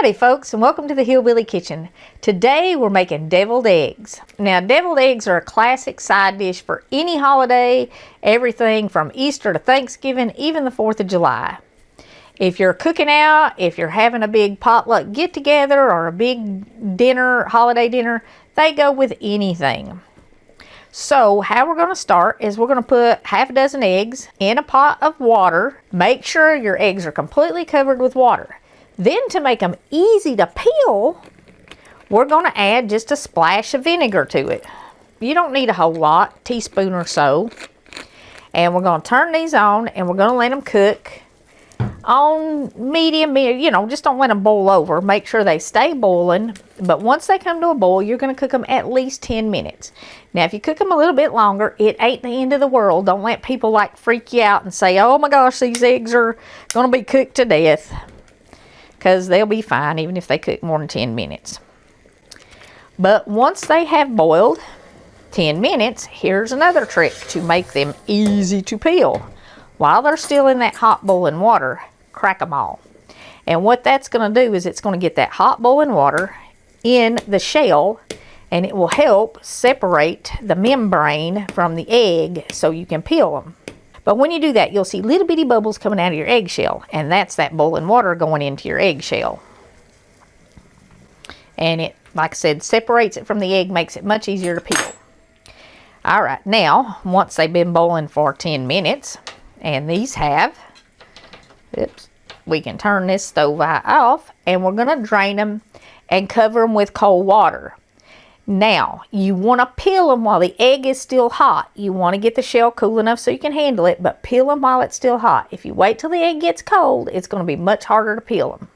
Howdy folks, and welcome to the Hillbilly Kitchen. Today we're making deviled eggs. Now deviled eggs are a classic side dish for any holiday, everything from Easter to Thanksgiving, even the 4th of July. If you're cooking out, if you're having a big potluck get together or a big dinner, holiday dinner, they go with anything. So how we're going to start is we're going to put half a dozen eggs in a pot of water. Make sure your eggs are completely covered with water. Then to make them easy to peel, we're going to add just a splash of vinegar to it. You don't need a whole lot, teaspoon or so. And we're going to turn these on and we're going to let them cook on medium, just don't let them boil over. Make sure they stay boiling. But once they come to a boil, you're going to cook them at least 10 minutes. Now, if you cook them a little bit longer, it ain't the end of the world. Don't let people freak you out and say, oh my gosh, these eggs are going to be cooked to death. Because they'll be fine even if they cook more than 10 minutes. But once they have boiled 10 minutes, here's another trick to make them easy to peel. While they're still in that hot boiling water, crack them all. And what that's going to do is it's going to get that hot boiling water in the shell, and it will help separate the membrane from the egg so you can peel them. But when you do that, you'll see little bitty bubbles coming out of your eggshell, and that's that boiling water going into your eggshell. And it, like I said, separates it from the egg, makes it much easier to peel. All right, now, once they've been boiling for 10 minutes, and these have, we can turn this stove off, and we're going to drain them and cover them with cold water. Now, you want to peel them while the egg is still hot. You want to get the shell cool enough so you can handle it, but peel them while it's still hot. If you wait till the egg gets cold, it's going to be much harder to peel them.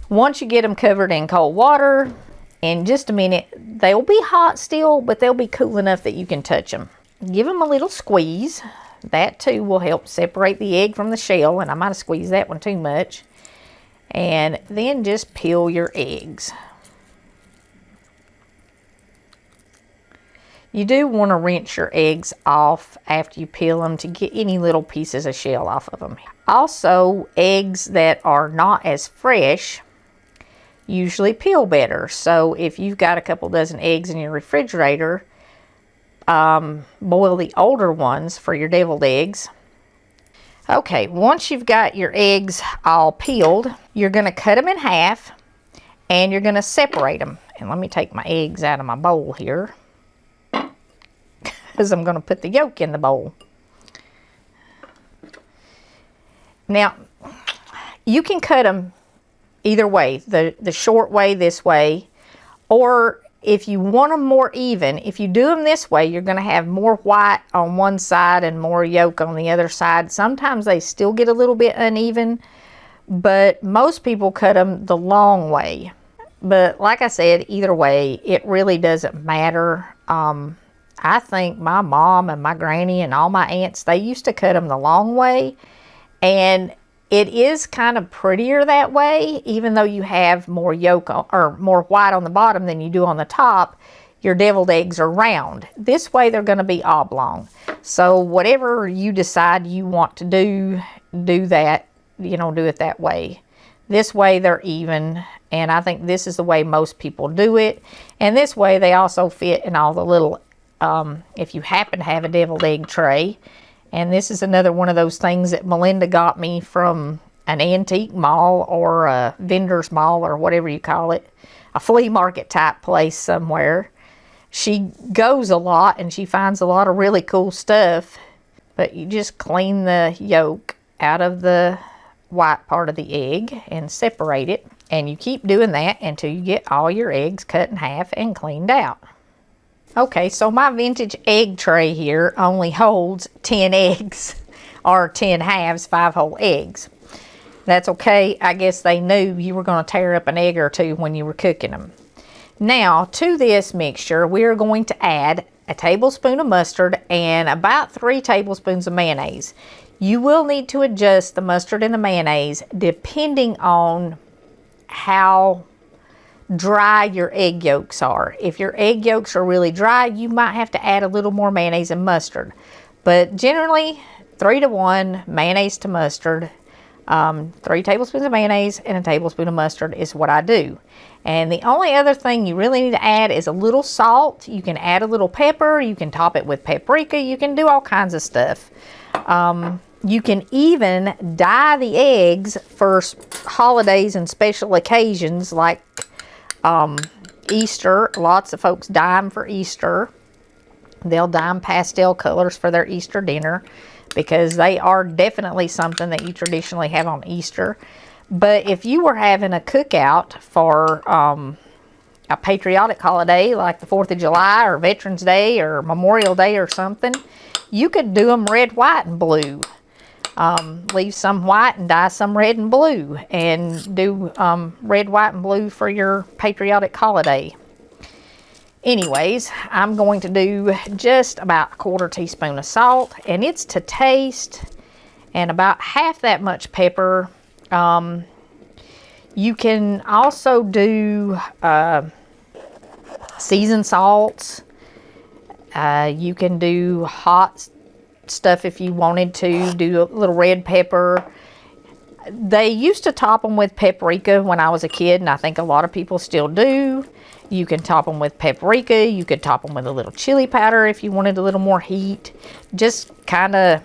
Once you get them covered in cold water, in just a minute, they'll be hot still, but they'll be cool enough that you can touch them. Give them a little squeeze. That too will help separate the egg from the shell, and I might have squeezed that one too much. And then just peel your eggs. You do want to rinse your eggs off after you peel them to get any little pieces of shell off of them. Also, eggs that are not as fresh usually peel better. So if you've got a couple dozen eggs in your refrigerator, boil the older ones for your deviled eggs. Okay, once you've got your eggs all peeled, you're going to cut them in half and you're going to separate them. And let me take my eggs out of my bowl here, because I'm going to put the yolk in the bowl. Now, you can cut them either way, the short way, this way, or if you want them more even, if you do them this way, you're going to have more white on one side and more yolk on the other side. Sometimes they still get a little bit uneven, but most people cut them the long way. But like I said, either way, it really doesn't matter. I think my mom and my granny and all my aunts, they used to cut them the long way. And it is kind of prettier that way, even though you have more yolk or more white on the bottom than you do on the top. Your deviled eggs are round. This way they're going to be oblong. So whatever you decide you want to do that, do it that way. This way they're even, and I think this is the way most people do it. And this way they also fit in all the little, if you happen to have a deviled egg tray. And this is another one of those things that Melinda got me from an antique mall or a vendor's mall or whatever you call it, a flea market type place somewhere. She goes a lot and she finds a lot of really cool stuff, but you just clean the yolk out of the white part of the egg and separate it. And you keep doing that until you get all your eggs cut in half and cleaned out. Okay, so my vintage egg tray here only holds 10 eggs, or 10 halves, 5 whole eggs. That's okay. I guess they knew you were going to tear up an egg or two when you were cooking them. Now, to this mixture, we're going to add a tablespoon of mustard and about 3 tablespoons of mayonnaise. You will need to adjust the mustard and the mayonnaise depending on how dry your egg yolks are. If your egg yolks are really dry, you might have to add a little more mayonnaise and mustard. But generally, 3 to 1, mayonnaise to mustard. 3 tablespoons of mayonnaise and a tablespoon of mustard is what I do. And the only other thing you really need to add is a little salt. You can add a little pepper. You can top it with paprika. You can do all kinds of stuff. You can even dye the eggs for holidays and special occasions like Easter. Lots of folks dye them for Easter. They'll dye them pastel colors for their Easter dinner because they are definitely something that you traditionally have on Easter. But if you were having a cookout for a patriotic holiday like the 4th of July or Veterans Day or Memorial Day or something, you could do them red, white, and blue. Leave some white and dye some red and blue and do red, white, and blue for your patriotic holiday. Anyways, I'm going to do just about a 1/4 teaspoon of salt, and it's to taste, and about half that much pepper. You can also do seasoned salts. You can do hot stuff if you wanted to. Do a little red pepper. They used to top them with paprika when I was a kid, and I think a lot of people still do. You can top them with paprika. You could top them with a little chili powder if you wanted a little more heat. Just kind of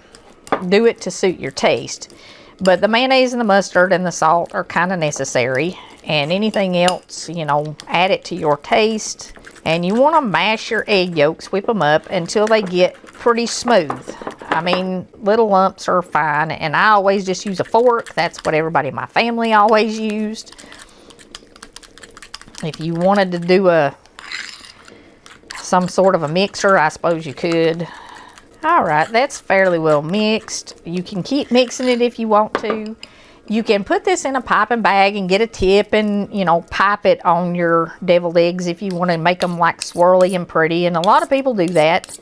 do it to suit your taste. But the mayonnaise and the mustard and the salt are kind of necessary. And anything else, you know, add it to your taste. And you want to mash your egg yolks, whip them up until they get pretty smooth. I mean, little lumps are fine. And I always just use a fork. That's what everybody in my family always used. If you wanted to do some sort of a mixer, I suppose you could. Alright, that's fairly well mixed. You can keep mixing it if you want to. You can put this in a piping bag and get a tip and, you know, pipe it on your deviled eggs if you want to make them like swirly and pretty. And a lot of people do that.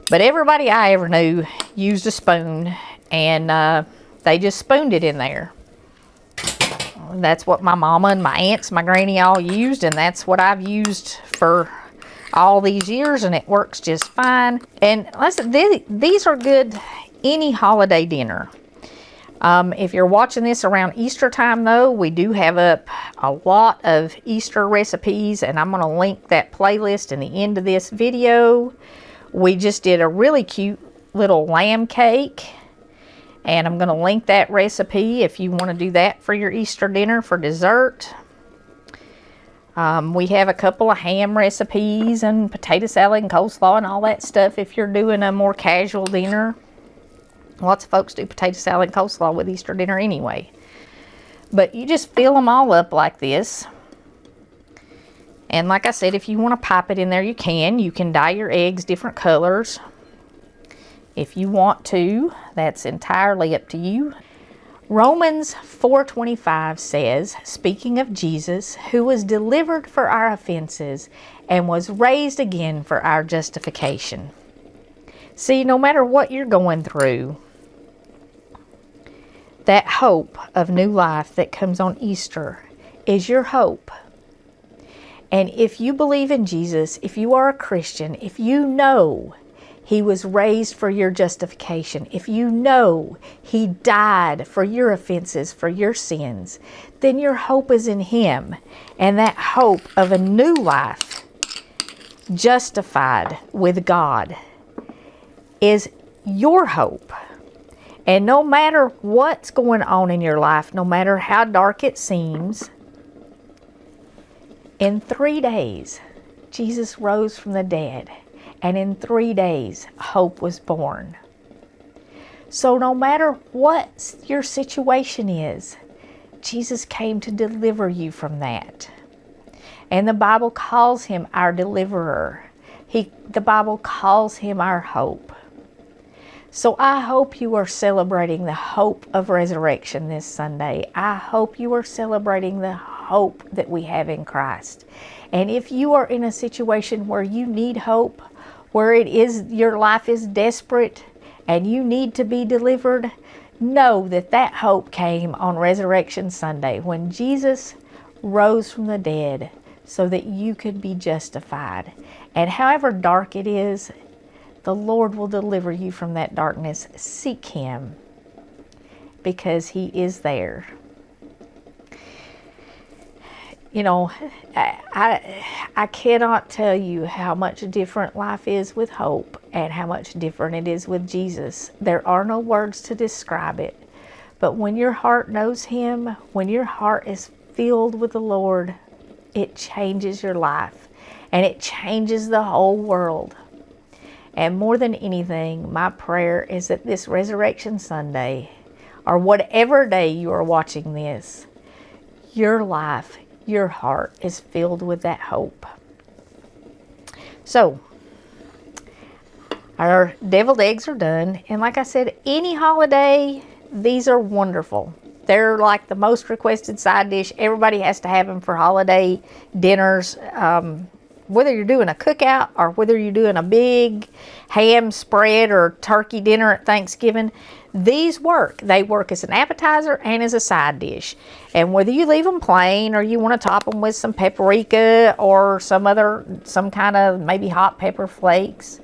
But everybody I ever knew used a spoon, and they just spooned it in there. That's what my mama and my aunts, my granny all used, and that's what I've used for all these years, and it works just fine. And listen, these are good any holiday dinner. If you're watching this around Easter time, though, we do have up a lot of Easter recipes, and I'm going to link that playlist in the end of this video. We just did a really cute little lamb cake, and I'm going to link that recipe if you want to do that for your Easter dinner for dessert. We have a couple of ham recipes and potato salad and coleslaw and all that stuff if you're doing a more casual dinner. Lots of folks do potato salad and coleslaw with Easter dinner anyway. But you just fill them all up like this. And like I said, if you want to pipe it in there, you can. You can dye your eggs different colors if you want to. That's entirely up to you. Romans 4:25 says, speaking of Jesus, who was delivered for our offenses and was raised again for our justification. See, no matter what you're going through, that hope of new life that comes on Easter is your hope. And if you believe in Jesus, if you are a Christian, if you know He was raised for your justification, if you know He died for your offenses, for your sins, then your hope is in Him. And that hope of a new life, justified with God, is your hope. And no matter what's going on in your life, no matter how dark it seems, in 3 days, Jesus rose from the dead. And in 3 days, hope was born. So no matter what your situation is, Jesus came to deliver you from that. And the Bible calls Him our deliverer. The Bible calls Him our hope. So I hope you are celebrating the hope of resurrection this Sunday. I hope you are celebrating the hope that we have in Christ. And if you are in a situation where you need hope, where your life is desperate and you need to be delivered, know that that hope came on Resurrection Sunday when Jesus rose from the dead so that you could be justified. And however dark it is, the Lord will deliver you from that darkness. Seek Him because he is there. You know, I cannot tell you how much different life is with hope and how much different it is with Jesus. There are no words to describe it. But when your heart knows him, when your heart is filled with the Lord, it changes your life and it changes the whole world. And more than anything, my prayer is that this Resurrection Sunday, or whatever day you are watching this, your life, your heart is filled with that hope. So, our deviled eggs are done. And like I said, any holiday, these are wonderful. They're like the most requested side dish. Everybody has to have them for holiday dinners. Whether you're doing a cookout or whether you're doing a big ham spread or turkey dinner at Thanksgiving, these work. They work as an appetizer and as a side dish. And whether you leave them plain or you want to top them with some paprika or some kind of maybe hot pepper flakes,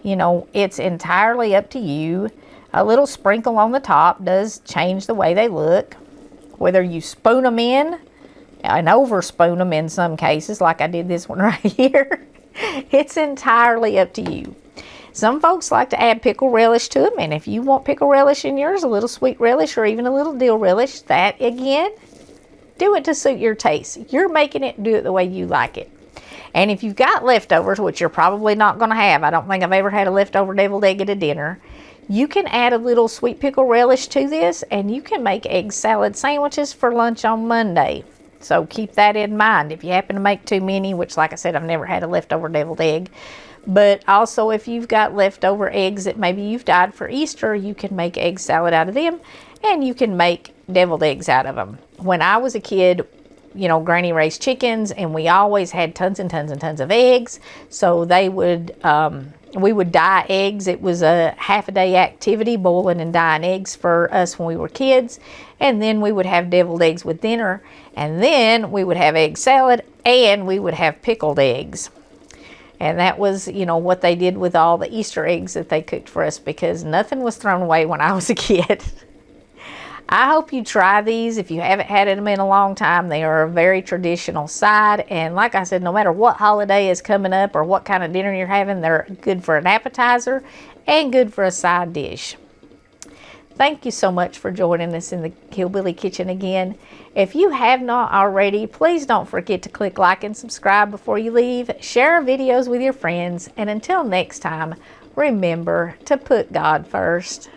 you know, it's entirely up to you. A little sprinkle on the top does change the way they look. Whether you spoon them in and over spoon them in some cases, like I did this one right here, it's entirely up to you. Some folks like to add pickle relish to them, and if you want pickle relish in yours, a little sweet relish or even a little dill relish, that again, do it to suit your taste. You're making it, do it the way you like it. And if you've got leftovers, which you're probably not going to have, I don't think I've ever had a leftover deviled egg at a dinner, you can add a little sweet pickle relish to this, and you can make egg salad sandwiches for lunch on Monday. So keep that in mind. If you happen to make too many, which like I said, I've never had a leftover deviled egg, but also if you've got leftover eggs that maybe you've dyed for Easter, you can make egg salad out of them, and you can make deviled eggs out of them. When I was a kid, you know, Granny raised chickens, and we always had tons and tons and tons of eggs. So they would, we would dye eggs. It was a half a day activity, boiling and dyeing eggs for us when we were kids. And then we would have deviled eggs with dinner, and then we would have egg salad, and we would have pickled eggs. And that was, you know, what they did with all the Easter eggs that they cooked for us, because nothing was thrown away when I was a kid. I hope you try these. If you haven't had them in a long time, they are a very traditional side. And like I said, no matter what holiday is coming up or what kind of dinner you're having, they're good for an appetizer and good for a side dish. Thank you so much for joining us in the Hillbilly Kitchen again. If you have not already, please don't forget to click like and subscribe before you leave. Share our videos with your friends. And until next time, remember to put God first.